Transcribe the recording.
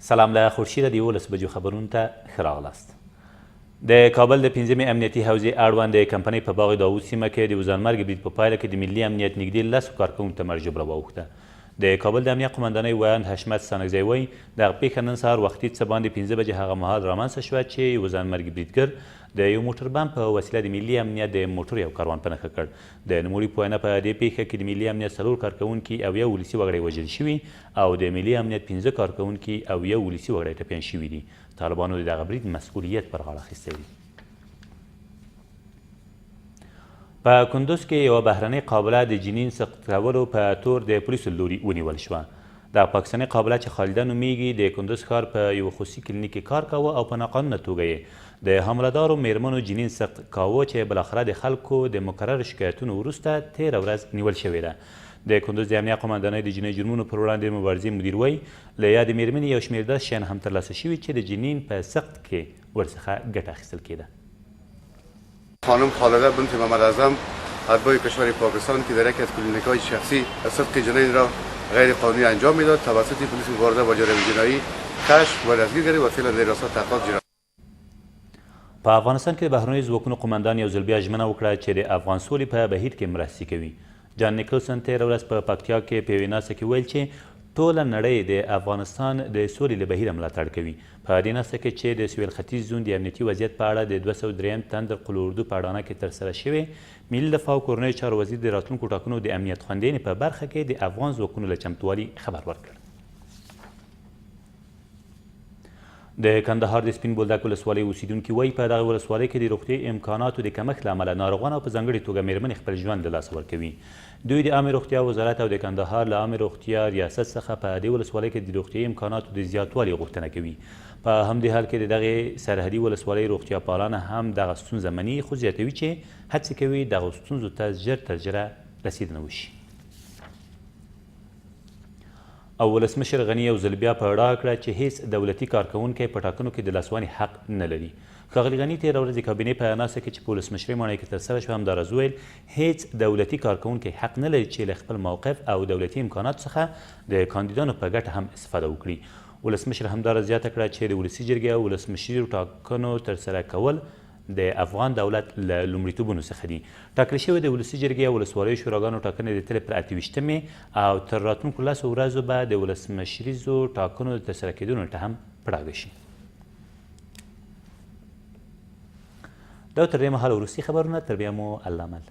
سلام له خورشید د 11 بجو خبرونو ته ښه راغلاست. د کابل د 5مې امنیتي حوزې اړوند د کمپنۍ په باغ داوود سیمه کې د وزانمرګ برید په پایله کې د ملي امنیت نږدې 10 کارکوونکو ته مرګ جبره واوښته. د کابل د امنیت قمندانۍ ویاند حشمت ستانکزی وایي دغه پیښه نن سهار وختي څه باندې 5 بجې هغه مهال رامنځته شوه چې یو وزانمرګ بریدګر د یو موټر بم په وسیله د ملي امنیت د موټر یو کاروان په نښه کړ. د نوموړي په وینا په دې پیښه کې د ملي امنیت 4 کارکوونکي او یو ولسي وګړی وژل شوي او د ملي امنیت 15 کارکوونکي او یو ولسي وګړی ټپیان شوي دي. طالبانو د دغه برید مسؤلیت پر غاړه اخیستی دی. په کندوز کې یوه بهرنۍ قابله د جنین سقط کولو په تور د پولیسو له لوري ونیول شوه. د پاکستاني قابله چې خالده نومیږي د کندوز ښار په یو خصوصي کلینیک کې کار کاوه او په ناقانونه توګه یې د حاملهدارو میرمنو جنین سقط کاوه چې بالاخره د خلکو د مکرر شکایتونو وروسته تېره ورځ نیول شوې ده. د کندوز د امنیت قمندانۍ د جنایي جرمونو پر وړاندې مبارزې مدیر وایي له یادې میرمنې یو شمېر داسې شیان هم ترلاسه شوي چې د جنین په سقط کې ورڅخه ګټه اخیستل کېده. خانم خالده بنت محمد اعظم اتباع کشور پاکستان که در یکی از کلینیک‌های شخصی صدق جنین را غیر قانونی انجام میداد توسط پلیس مبارزه با جرایم جنایی کشف و دستگیر گردید و فعلا در راستای تحقیقات جنایی. په افغانستان کې د بهرنیو ځواکونو قمندان یو ځل بیا ژمنه وکړه چې د افغان سولې په بهیر کې مرستې کوي. جان نیکلسن تېره ورځ په پکتیا کې په یوې ناسته کې ویل چې ټوله نړۍ د افغانستان د سولې له بهیره ملاتړ کوي. په دې ناسته کې چې د سویل ختیځ زون د امنیتي وضعیت په اړه د 203 تندر قل اردو په اډانه کې ترسره شوې ملي دفاع او کورنیو چارو وزیر د راتلونکو ټاکنو د امنیت خوندیانې په برخه کې د افغان ځواکونو له چمتووالي خبر ورکړ. د کندهار د سپین بولدک ولسوالۍ اوسیدونکي وایي په دغه ولسوالۍ کې د روغتیایي امکاناتو د کمښت له امله ناروغان او په ځانګړې توګه میرمنې خپل ژوند له لاسه ورکوي. دوی د عامې روغتیا وزارت او د کندهار له عامې روغتیا ریاست څخه په دې ولسوالۍ کې د روغتیایي امکاناتو د زیاتوالي غوښتنه کوي. په همدې حال کې د دغې سرحدي ولسوالۍ روغتیا پالانه هم دغه ستونزه مني خو زیاتوي چې هڅې کوي دغو ستونزو ته ژر تر ژره رسیدنه وشي. او ولسمشر غني یو ځل بیا په اډاګه کړه چې هیڅ دولتي کارکوونکی په ټاکنو کې د لاسوهنې حق نه لري. ښاغلي غني تېره ورځ د کابینې په ناسته کې چې په ولسمشرۍ ماڼۍ کې ترسره شوه همداراز وویل هیڅ دولتي کارکوونکی حق نه لري چې له خپل موقف او دولتي امکاناتو څخه د کاندیدانو په ګټه هم استفاده وکړي. ولسمشر همداراز زیاته کړه چې د ولسي جرګې او ولسمشري ټاکنو ترسره کول د افغان دولت له لومړیتوبونو څخه دي. ټاکل شوې د ولسي جرګې او ولسوالیو شوراګانو ټاکنې د تلې پر 28مې او تر راتلونکو 10 ورځو به د ولسمشریزو ټاکنو د ترسره کېدو نېټه هم په ډاګه شي. دا تر دې مهاله وروستي خبرونه، تر بیا مو الله مل.